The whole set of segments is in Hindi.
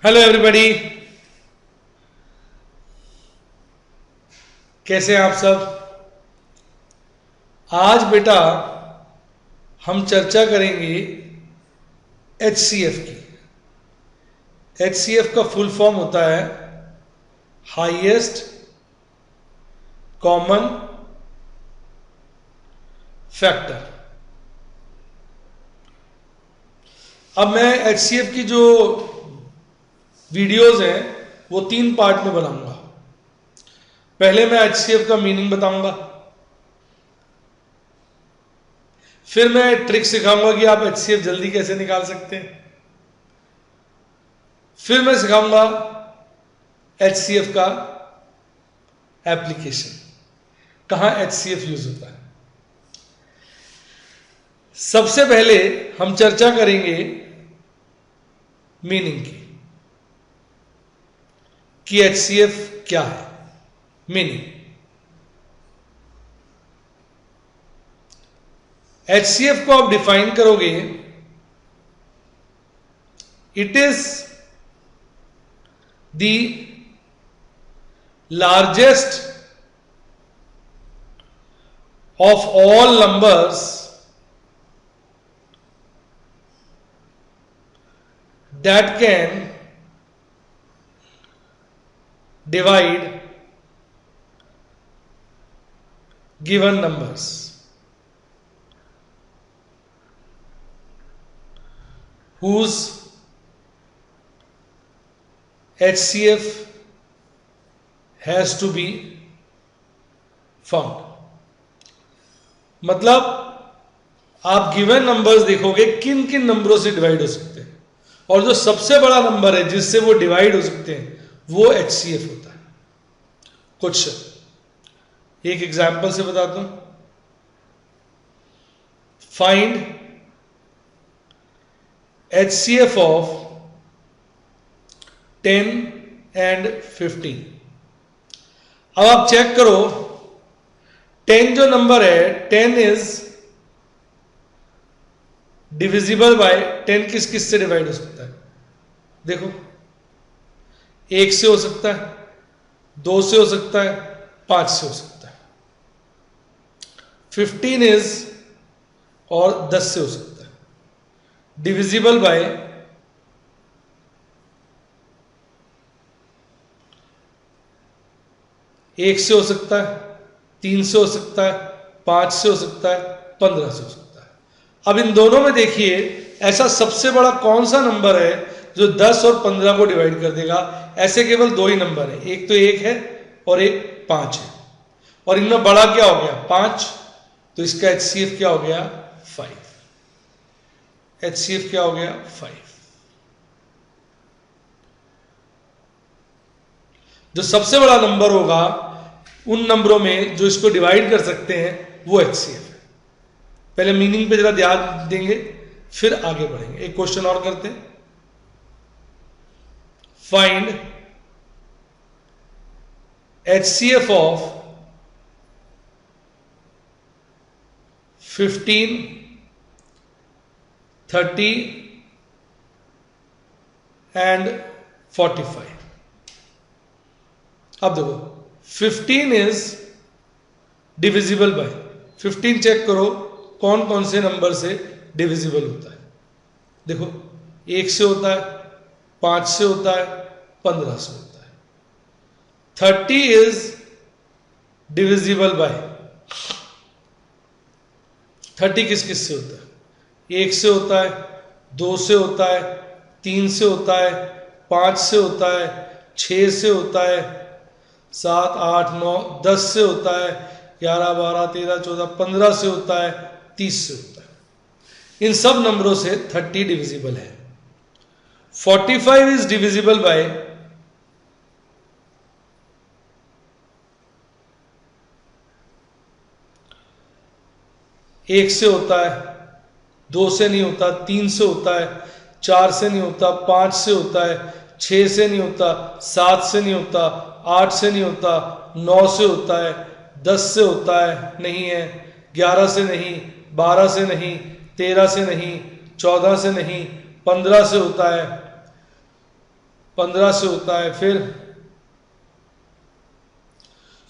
हेलो एवरीबॉडी, कैसे हैं आप सब। आज बेटा हम चर्चा करेंगे HCF की। HCF का फुल फॉर्म होता है हाईएस्ट कॉमन फैक्टर। अब मैं HCF की जो वीडियोस हैं वो 3 पार्ट में बनाऊंगा। पहले मैं HCF का मीनिंग बताऊंगा, फिर मैं ट्रिक सिखाऊंगा कि आप HCF जल्दी कैसे निकाल सकते हैं, फिर मैं सिखाऊंगा HCF का एप्लीकेशन, कहां HCF यूज होता है। सबसे पहले हम चर्चा करेंगे मीनिंग की कि HCF क्या है। मीनिंग, HCF को आप डिफाइन करोगे, it is the largest of all numbers that can divide given numbers. Whose HCF has to be found. मतलब आप गिवन नंबर्स देखोगे किन किन नंबरों से डिवाइड हो सकते हैं, और जो सबसे बड़ा नंबर है जिससे वो डिवाइड हो सकते हैं वो HCF होता है। कुछ एक एग्जांपल से बताता हूं। Find HCF of 10 and 15। अब आप चेक करो, 10 जो नंबर है, 10 इज डिविजिबल बाय 10 किस किस से डिवाइड हो सकता है। देखो, 1 से हो सकता है, 2 से हो सकता है, 5 से हो सकता है। 15 इज और 10 से हो सकता है। डिविजिबल बाय 1 से हो सकता है, 3 से हो सकता है, 5 से हो सकता है, 15 से हो सकता है। अब इन दोनों में देखिए, ऐसा सबसे बड़ा कौन सा नंबर है जो 10 और 15 को डिवाइड कर देगा। ऐसे केवल 2 ही नंबर है, एक तो 1 है और एक 5 है, और इनमें बड़ा क्या हो गया, 5। तो इसका HCF क्या हो गया, 5। HCF क्या हो गया, 5। जो सबसे बड़ा नंबर होगा उन नंबरों में जो इसको डिवाइड कर सकते हैं वो HCF है। पहले मीनिंग पे जरा ध्यान देंगे, फिर आगे बढ़ेंगे। एक क्वेश्चन और करते हैं। Find HCF of 15, 30 and 45। अब देखो, 15 इज डिविजिबल बाय 15। चेक करो कौन कौन से नंबर से डिविजिबल होता है। देखो, 1 से होता है, 5 से होता है, 15 से होता है। 30 इज डिविजिबल बाय 30 किस किस से होता है, 1 से होता है, 2 से होता है, 3 से होता है, 5 से होता है, 6 से होता है, 7, 8, 9, 10 से होता है, 11, 12, 13, 14, 15 से होता है, 30 से होता है। इन सब नंबरों से 30 डिविजिबल है। 45 इज डिविजिबल बाय 1 से होता है, 2 से नहीं होता, 3 से होता है, 4 से नहीं होता, 5 से होता है, 6 से नहीं होता, 7 से नहीं होता, 8 से नहीं होता, 9 से होता है, 10 से होता है, नहीं है, 11 से नहीं, 12 से नहीं, 13 से नहीं, 14 से नहीं, 15 से होता है, 15 से होता है, फिर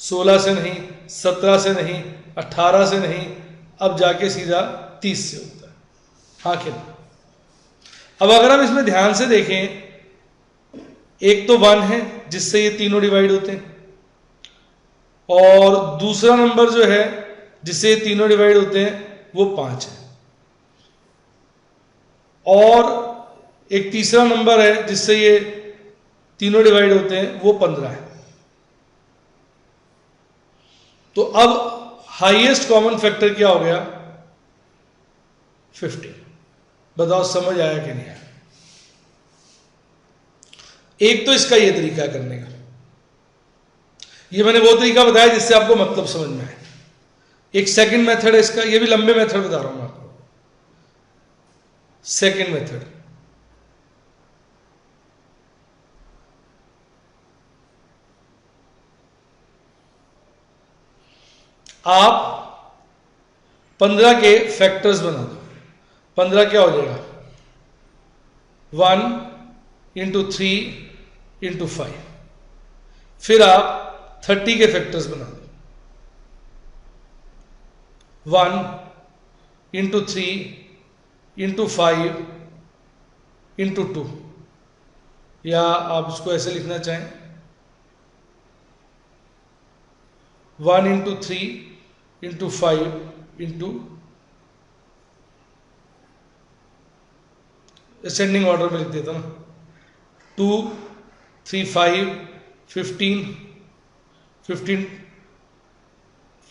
16 से नहीं, 17 से नहीं, 18 से नहीं, अब जाके सीधा 30 से होता है। हाँ कि नहीं? अब अगर हम इसमें ध्यान से देखें, एक तो 1 है जिससे ये तीनों डिवाइड होते हैं, और दूसरा नंबर जो है जिससे ये तीनों डिवाइड होते हैं वो 5 है, और एक तीसरा नंबर है जिससे ये तीनों डिवाइड होते हैं वो 15 है। तो अब हाईएस्ट कॉमन फैक्टर क्या हो गया? 15। बताओ समझ आया कि नहीं आया? एक तो इसका ये तरीका करने का, ये मैंने वो तरीका बताया जिससे आपको मतलब समझ में आए। एक सेकंड मेथड है इसका, ये भी लंबे मेथड बता रहा हूं मैं आपको। सेकंड मेथड, आप 15 के फैक्टर्स बना दो। 15 क्या हो जाएगा? 1 इंटू 3 इंटू 5। फिर आप 30 के फैक्टर्स बना दो। 1 इंटू 3 इंटू 5 इंटू 2, या आप इसको ऐसे लिखना चाहें 1 into 3 into 5 into, ascending order में लिख देता ना, 2 3 5 15 15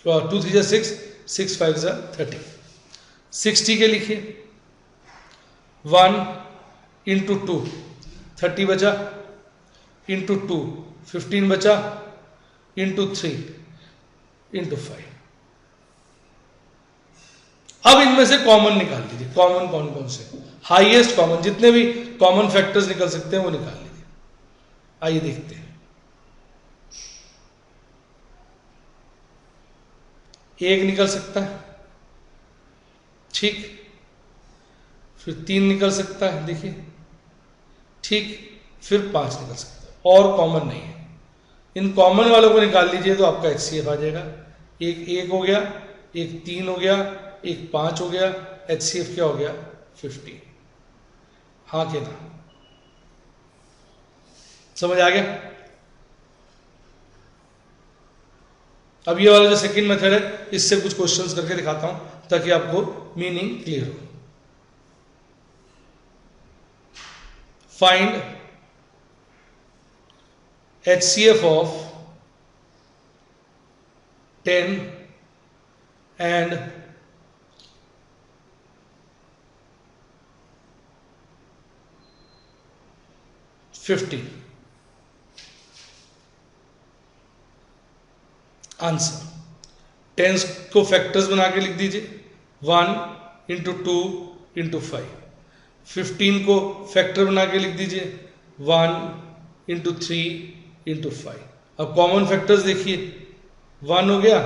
2 3 जा 6 6 5 जा 30। 60 के लिखिए 1 इंटू 2 30 बचा, इंटू 2 15 बचा, इंटू 3 इंटू 5। अब इनमें से कॉमन निकाल लीजिए। कॉमन कौन कौन से? हाईएस्ट कॉमन, जितने भी कॉमन फैक्टर्स निकल सकते हैं वो निकाल लीजिए। आइए देखते हैं। 1 निकल सकता है, ठीक। फिर 3 निकल सकता है, देखिए, ठीक। फिर 5 निकल सकता है, और कॉमन नहीं है। इन कॉमन वालों को निकाल लीजिए तो आपका HCF आ जाएगा। एक 1 हो गया, एक 3 हो गया, एक 5 हो गया, HCF क्या हो गया? 50। हाँ क्या ना? समझ आ गया? अब ये वाला जो सेकंड मेथड है, इससे कुछ क्वेश्चंस करके दिखाता हूं ताकि आपको मीनिंग क्लियर हो। Find HCF of 10 and 50। Answer 10 को फैक्टर्स बना के लिख दीजिए, 1 इंटू 2 इंटू 5। 15 को फैक्टर बना के लिख दीजिए, 1 इंटू 3 इंटू 5। अब कॉमन फैक्टर्स देखिए, 1 हो गया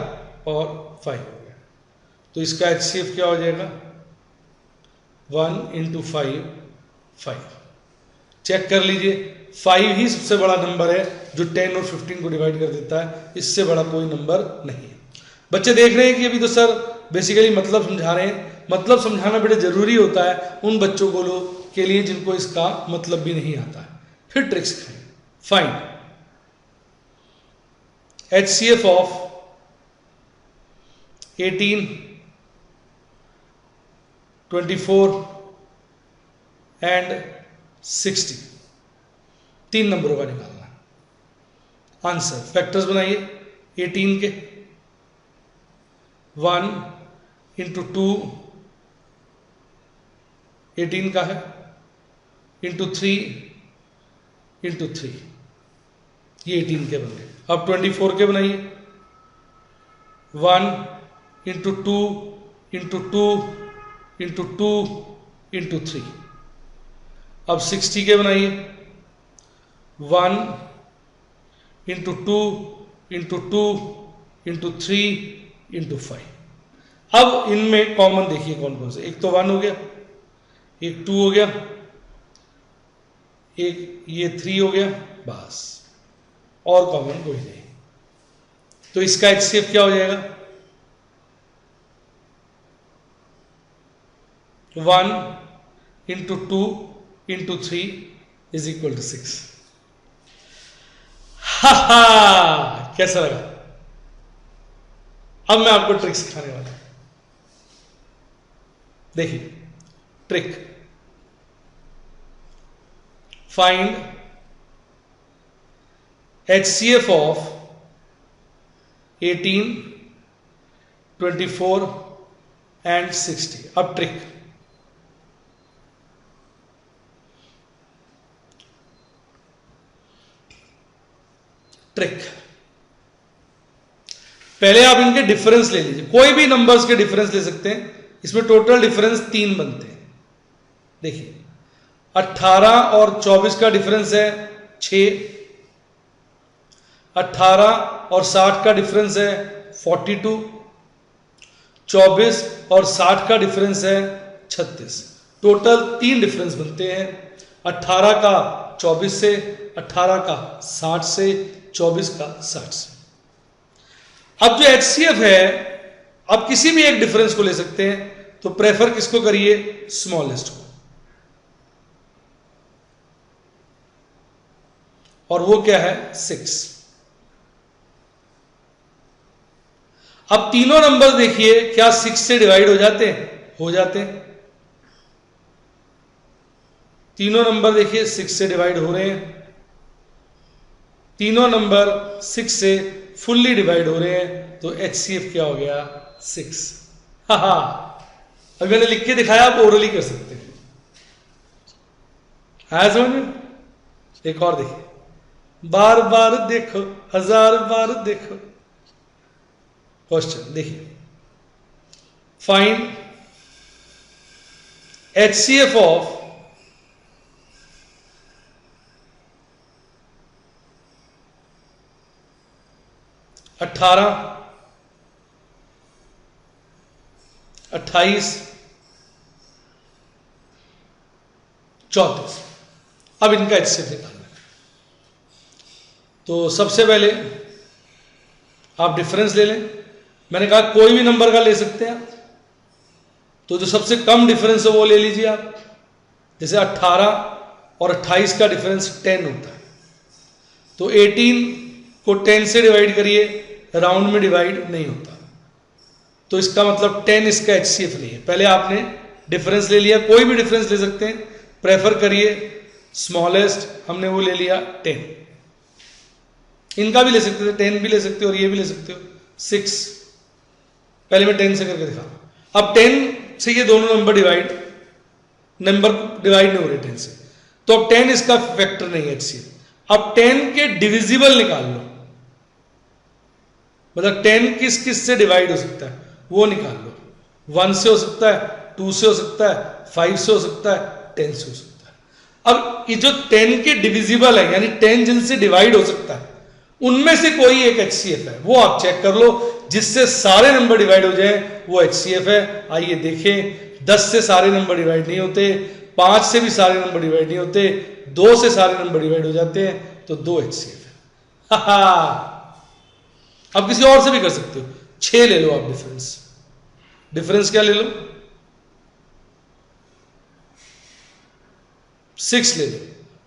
और 5 हो गया, तो इसका HCF क्या हो जाएगा? 1 इंटू 5 5। चेक कर लीजिए, 5 ही सबसे बड़ा नंबर है जो 10 और 15 को डिवाइड कर देता है, इससे बड़ा कोई नंबर नहीं है। बच्चे देख रहे हैं कि अभी तो सर बेसिकली मतलब समझा रहे हैं। मतलब समझाना बड़ा जरूरी होता है उन बच्चों को के लिए जिनको इसका मतलब भी नहीं आता है। फिर ट्रिक सिखाएं। Find HCF of 18, 24 and 60। 3 नंबरों का निकालना है। आंसर फैक्टर्स बनाइए 18 के, 1 इंटू 2 18 का है, इंटू 3 इंटू 3, ये 18 के बन गए। अब 24 के बनाइए, 1 इंटू 2 इंटू 2 इंटू 2 इंटू 3। अब 60 के बनाइए, 1 इंटू 2 इंटू 2 इंटू 3 इंटू 5। अब इनमें कॉमन देखिए कौन कौन से। एक तो 1 हो गया, एक 2 हो गया, एक ये 3 हो गया, बस और कॉमन कोई नहीं। तो इसका HCF क्या हो जाएगा? 1 into 2 into 3 is equal to 6। हा, कैसा लगा? अब मैं आपको ट्रिक सिखाने वाला हूं। देखिए trick, find HCF of 18, 24 and 60। अब ट्रिक, पहले आप इनके डिफरेंस ले लीजिए, कोई भी नंबर्स के डिफरेंस ले सकते हैं। इसमें टोटल डिफरेंस 3 बनते हैं। देखिए 18 और 24 का डिफरेंस है 6, 18 और 60 का डिफरेंस है 42, 24 और 60 का डिफरेंस है 36। टोटल 3 डिफरेंस बनते हैं, 18 का 24 से, 18 का 60 से, 24 का 60 से। अब जो HCF है, आप किसी भी एक डिफरेंस को ले सकते हैं, तो प्रेफर किसको करिए? स्मॉलेस्ट को। और वो क्या है? 6। अब तीनों नंबर देखिए, क्या 6 से डिवाइड हो जाते हैं? हो जाते हैं। तीनों नंबर देखिए 6 से डिवाइड हो रहे हैं। तीनों नंबर 6 से फुल्ली डिवाइड हो रहे हैं, तो HCF क्या हो गया? 6। हा, अब मैंने लिख के दिखाया, आप ओरली कर सकते हैं। है समझ में? एक और देखिए, बार बार देखो, 1000 बार देखो। क्वेश्चन देखिए, फाइंड HCF ऑफ 18, 28, 34। अब इनका HCF निकालना है। तो सबसे पहले आप डिफरेंस ले लें। मैंने कहा कोई भी नंबर का ले सकते हैं आप, तो जो सबसे कम डिफरेंस है वो ले लीजिए आप। जैसे 18 और 28 का डिफरेंस 10 होता है, तो 18 को 10 से डिवाइड करिए, राउंड में डिवाइड नहीं होता, तो इसका मतलब 10 इसका HCF नहीं है। पहले आपने डिफरेंस ले लिया, कोई भी डिफरेंस ले सकते हैं, प्रेफर करिए स्मॉलेस्ट, हमने वो ले लिया 10। इनका भी ले सकते थे, 10 भी ले सकते हो और ये भी ले सकते हो 6। पहले मैं 10 से करके दिखा। अब 10 से ये दोनों नंबर डिवाइड नहीं हो रहे 10 से, तो अब 10 इसका फैक्टर नहीं है HCF। अब 10 के डिविजिबल निकाल लो, मतलब 10 किस किस से डिवाइड हो सकता है वो निकाल लो। 1 से हो सकता है, 2 से हो सकता है, 5 से हो सकता है, 10 से हो सकता है। अब ये जो 10 के डिविजिबल है, यानी 10 जिनसे डिवाइड हो सकता है, उनमें से कोई एक HCF है, वो आप चेक कर लो। जिससे सारे नंबर डिवाइड हो जाए वो HCF है। आइए देखें, 10 से सारे नंबर डिवाइड नहीं होते, 5 से भी सारे नंबर डिवाइड नहीं होते, 2 से सारे नंबर डिवाइड हो जाते हैं, तो 2 HCF है। अब किसी और से भी कर सकते हो, 6 ले लो आप डिफरेंस। डिफरेंस क्या ले लो? 6 ले लो।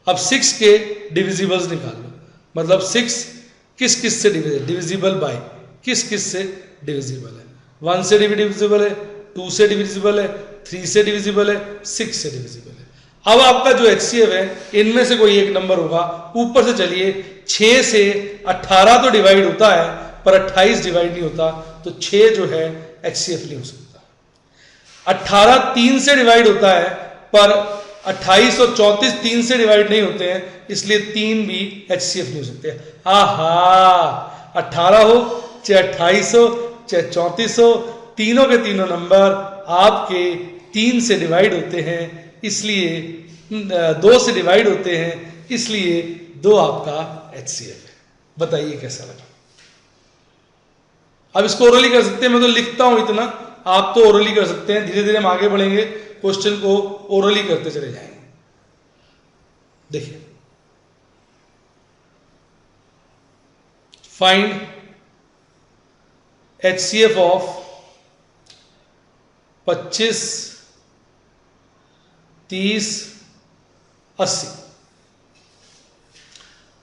अब 6 के डिविजिबल्स निकाल लो, मतलब 6 किस किस से डिविजिबल बाय किस किस से डिविजिबल है? 1 से डिविजिबल है, 2 से डिविजिबल है, 3 से डिविजिबल है, 6 से डिविजिबल है। अब आपका जो HCF है, इनमें से कोई एक नंबर होगा। ऊपर से चलिए, 6 से 18 तो डिवाइड होता है, पर 28 डिवाइड नहीं होता, तो 6 जो है HCF नहीं हो सकता। 18 3 से डिवाइड होता है, पर 28 और 34 3 से डिवाइड नहीं होते हैं, इसलिए 3 भी HCF नहीं हो सकते। आहा, 18 हो चाहे 28 हो चाहे 34 हो, तीनों के तीनों नंबर आपके 3 से डिवाइड होते हैं, इसलिए 2 से डिवाइड होते हैं, इसलिए 2 आपका HCF है। बताइए कैसा लगा? अब इसको ओरली कर सकते हैं, मैं तो लिखता हूं इतना, आप तो ओरली कर सकते हैं। धीरे धीरे हम आगे बढ़ेंगे, क्वेश्चन को ओरली करते चले जाएंगे। देखिए, फाइंड HCF ऑफ 25, 30, 80।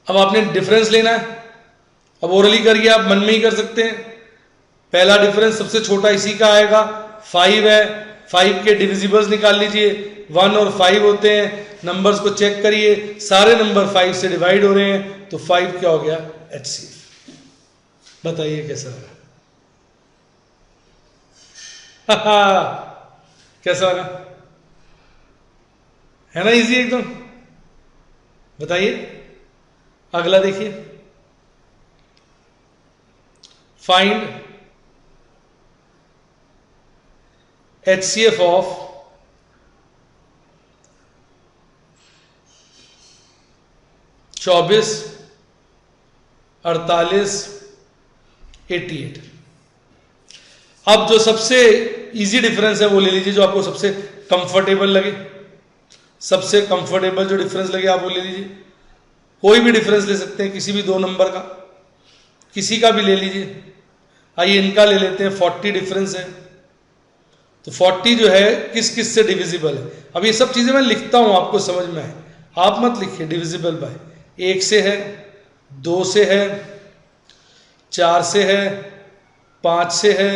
अब आपने डिफरेंस लेना है। अब ओरली करिए, आप मन में ही कर सकते हैं। पहला डिफरेंस सबसे छोटा इसी का आएगा, 5 है। 5 के डिविजिबल्स निकाल लीजिए, 1 और 5 होते हैं। नंबर्स को चेक करिए, सारे नंबर 5 से डिवाइड हो रहे हैं, तो 5 क्या हो गया, HCF। बताइए कैसा लगा? कैसा लगा? है ना इजी एकदम? बताइए, अगला देखिए, फाइंड HCF ऑफ 24, 48, 88। अब जो सबसे इजी डिफरेंस है वो ले लीजिए, जो आपको सबसे कंफर्टेबल लगे। सबसे कंफर्टेबल जो डिफरेंस लगे आप वो ले लीजिए। कोई भी डिफरेंस ले सकते हैं, किसी भी दो नंबर का, किसी का भी ले लीजिए। आइए इनका ले लेते हैं, 40 डिफरेंस है। तो 40 जो है किस किस से डिविजिबल है। अब ये सब चीजें मैं लिखता हूं, आपको समझ में आए, आप मत लिखिए। डिविजिबल बाय 1 से है, 2 से है, 4 से है, 5 से है,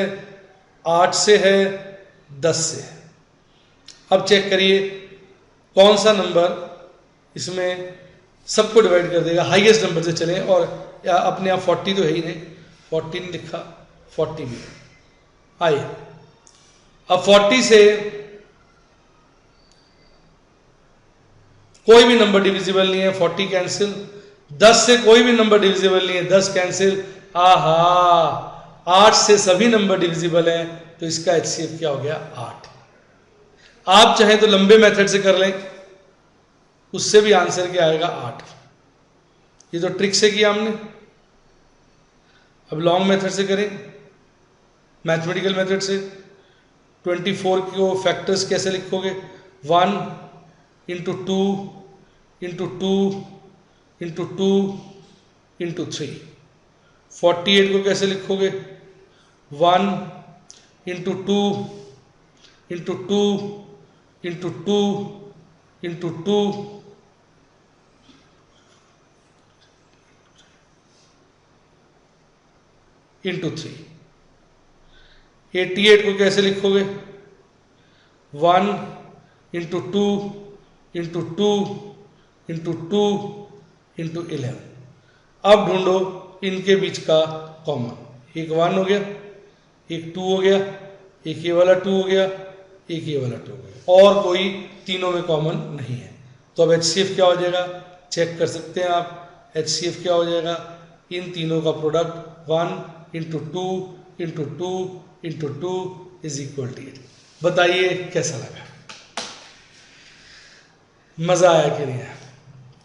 8 से है, 10 से है। अब चेक करिए कौन सा नंबर इसमें सबको डिवाइड कर देगा, हाईएस्ट नंबर से चलें। और या अपने आप 40 तो है ही नहीं, 40 नहीं लिखा, 40 भी आइए। अब 40 से कोई भी नंबर डिविजिबल नहीं है, 40 कैंसिल। 10 से कोई भी नंबर डिविजिबल नहीं है, 10 कैंसिल। आहा, 8 से सभी नंबर डिविजिबल हैं, तो इसका HCF क्या हो गया, 8। आप चाहे तो लंबे मेथड से कर लें, उससे भी आंसर क्या आएगा, 8। ये तो ट्रिक से किया हमने। अब लॉन्ग मेथड से करें, मैथमेटिकल मेथड से। 24 को फैक्टर्स कैसे लिखोगे, 1 इंटू 2 इंटू 2 इंटू 2 इंटू 3। 48 को कैसे लिखोगे, 1 into 2 into 2 into 2 into 2 into 3। 88 को कैसे लिखोगे, 1 इंटू 2 इंटू 2 इंटू 2 इंटू 11। अब ढूंढो इनके बीच का कॉमन। एक 1 हो गया, एक 2 हो गया, एक ये वाला 2 हो गया, एक ये वाला 2 हो गया, और कोई तीनों में कॉमन नहीं है। तो अब HCF क्या हो जाएगा, चेक कर सकते हैं आप। HCF क्या हो जाएगा, इन तीनों का product 1 into 2 into 2 into 2 is equal to 8। बताइए कैसा लगा, मजा आया कि नहीं आया?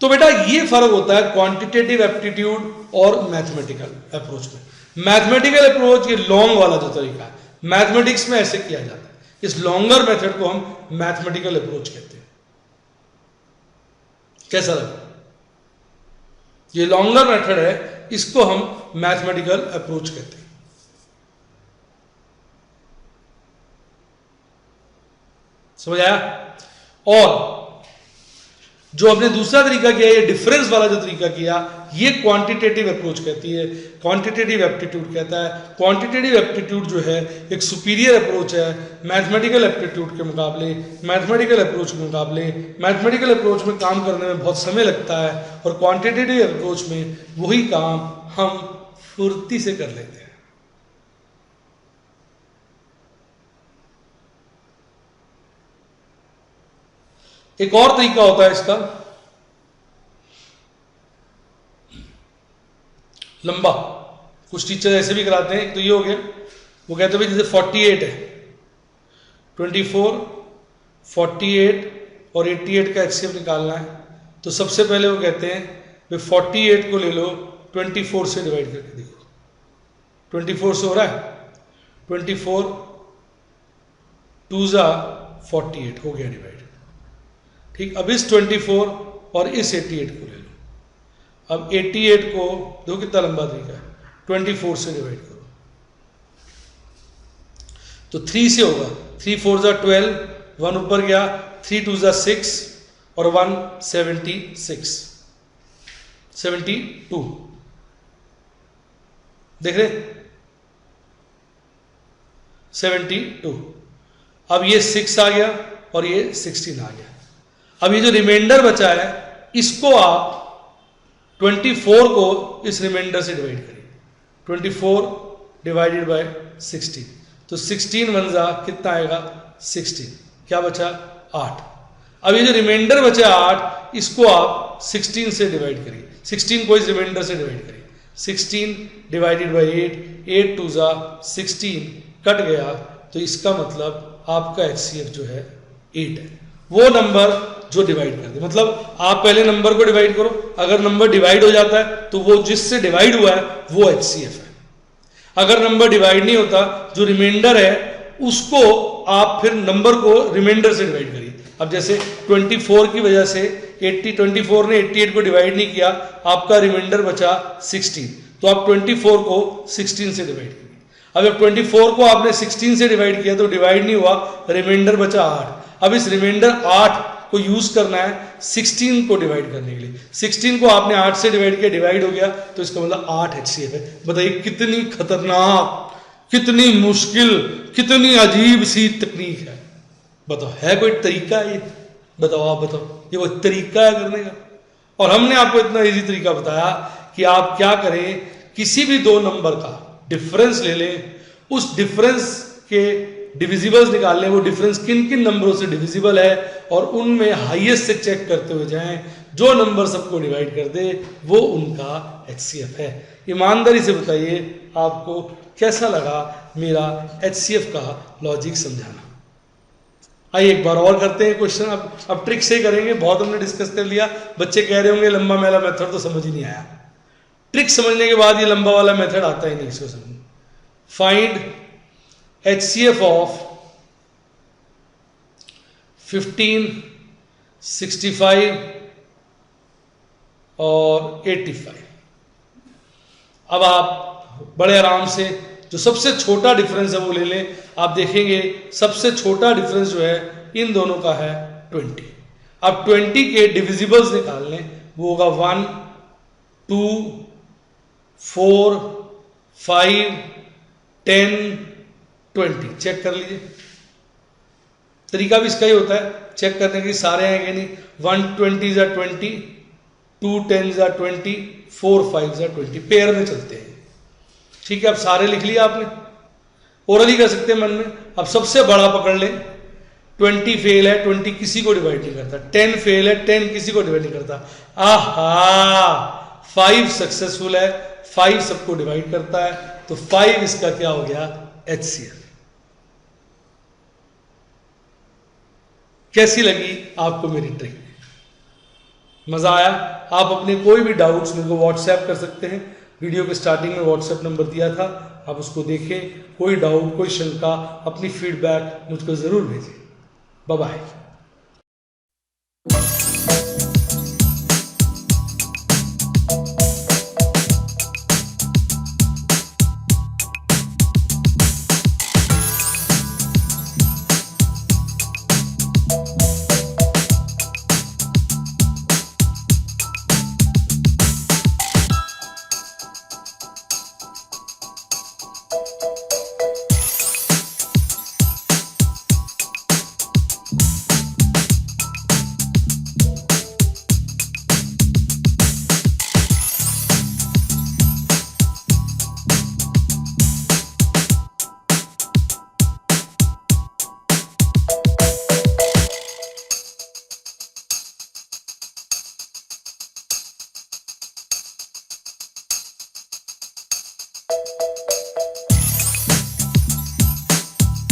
तो बेटा ये फर्क होता है क्वांटिटेटिव एप्टीट्यूड और मैथमेटिकल अप्रोच में। मैथमेटिकल अप्रोच ये लॉन्ग वाला जो तरीका है, मैथमेटिक्स में ऐसे किया जाता है। इस लॉन्गर मेथड को हम मैथमेटिकल अप्रोच कहते हैं। कैसा लगा? ये लॉन्गर मेथड है, इसको हम मैथमेटिकल अप्रोच कहते हैं। समझ आया? और जो हमने दूसरा तरीका किया, ये डिफरेंस वाला जो तरीका किया, ये क्वांटिटेटिव अप्रोच कहती है, क्वांटिटेटिव एप्टीट्यूड कहता है। क्वांटिटेटिव एप्टीट्यूड जो है एक सुपीरियर अप्रोच है मैथमेटिकल एप्टीट्यूड के मुकाबले। मैथमेटिकल अप्रोच के मुकाबले मैथमेटिकल अप्रोच में काम करने में बहुत समय लगता है, और क्वांटिटेटिव अप्रोच में वही काम हम फुर्ती से कर लेते हैं। एक और तरीका होता है इसका, लंबा। कुछ टीचर ऐसे भी कराते हैं। एक तो ये हो गया, वो कहते हैं जैसे 48 है, 24, 48 और 88 का HCF निकालना है। तो सबसे पहले वो कहते हैं वे 48 को ले लो, 24 से डिवाइड करके देखो। 24 से हो रहा है, 24 2 जा 48 हो गया डिवाइड। ठीक, अब इस 24 और इस 88 को ले लो। अब 88 को दो कितना लंबा तरीका है, 24 से डिवाइड करो तो 3 से होगा, 3 4 जा 12, 1 ऊपर गया, 3 2 जा 6 और 1 76 72 देख रहे 72। अब ये 6 आ गया और ये 16 आ गया। अब ये जो रिमाइंडर बचा है इसको आप 24 को इस रिमाइंडर से डिवाइड करिए, 24 डिवाइडेड बाय 16 तो 16 वन जा कितना आएगा 16, क्या बचा 8। अब ये जो रिमाइंडर बचा 8 इसको आप 16 से डिवाइड करिए, 16 को इस रिमाइंडर से डिवाइड करिए, 16 डिवाइडेड बाय 8, 8 2 जा 16 कट गया तो इसका मतलब आपका HCF जो है 8 है, वो नंबर जो डिवाइड कर दे। मतलब आप पहले नंबर को डिवाइड करो, अगर नंबर डिवाइड हो जाता है तो वो जिससे डिवाइड हुआ है वो HCF है। अगर नंबर डिवाइड नहीं होता, जो रिमाइंडर है उसको आप फिर नंबर को रिमाइंडर से डिवाइड करिए। अब जैसे 24 की वजह से 24 ने 88 को डिवाइड नहीं किया, आपका रिमाइंडर बचा 16, तो आप 24 को 16 से डिवाइड करिए। अब जब 24 को आपने 16 से डिवाइड किया तो डिवाइड नहीं हुआ, रिमाइंडर बचा 8। अब इस रिमाइंडर 8 को यूज करना है 16 को डिवाइड करने के लिए। 16 को आपने 8 से डिवाइड किया, डिवाइड हो गया तो इसका मतलब 8 HCF है। बताइए कितनी खतरनाक, कितनी मुश्किल, कितनी अजीब सी तकनीक है। बताओ है कोई तरीका है ये? बताओ आप बताओ, ये कोई तरीका है करने का? और हमने आपको इतना इजी तरीका बताया कि आप क्या करें, किसी भी दो नंबर का डिफरेंस ले लें, उस डिफरेंस के डिविजिबल्स निकाल लें, वो डिफरेंस किन किन नंबरों से डिविजिबल है और उनमें हाईएस्ट से चेक करते हुए जाएं, जो नंबर सबको डिवाइड कर दे वो उनका HCF है। ईमानदारी से बताइए आपको कैसा लगा मेरा HCF का लॉजिक समझाना। आइए एक बार और करते हैं क्वेश्चन। अब ट्रिक से ही करेंगे, बहुत हमने डिस्कस कर लिया। बच्चे कह रहे होंगे लंबा मेला मेथड तो समझ ही नहीं आया। ट्रिक समझने के बाद ये लंबा वाला मेथड आता ही नहीं इसको समझ। फाइंड HCF ऑफ 15, 65 और 85। अब आप बड़े आराम से जो सबसे छोटा डिफरेंस है वो ले लें। आप देखेंगे सबसे छोटा डिफरेंस जो है इन दोनों का है 20। अब 20 के डिविजिबल्स निकाल लें, वो होगा 1, 2, 4, 5, 10, 20। चेक कर लीजिए, तरीका भी इसका ही होता है चेक करने के, सारे आएंगे नहीं। 1 20 जा 20, 2 10 जा 20, 4 5 जा 20, पेयर में चलते हैं। ठीक है, अब सारे लिख लिया आपने, ओरली कर सकते हैं मन में। अब सबसे बड़ा पकड़ लें, 20 फेल है, 20 किसी को डिवाइड नहीं करता। 10 फेल है, 10 किसी को डिवाइड नहीं करता। आहा, 5 सक्सेसफुल है, 5 सबको डिवाइड करता है, तो 5 इसका क्या हो गया HCF। कैसी लगी आपको मेरी ट्रिक? मजा आया? आप अपने कोई भी डाउट्स मेरे को व्हाट्सएप कर सकते हैं। वीडियो के स्टार्टिंग में व्हाट्सएप नंबर दिया था, आप उसको देखें। कोई डाउट, कोई शंका, अपनी फीडबैक मुझको जरूर भेजें। Bye bye.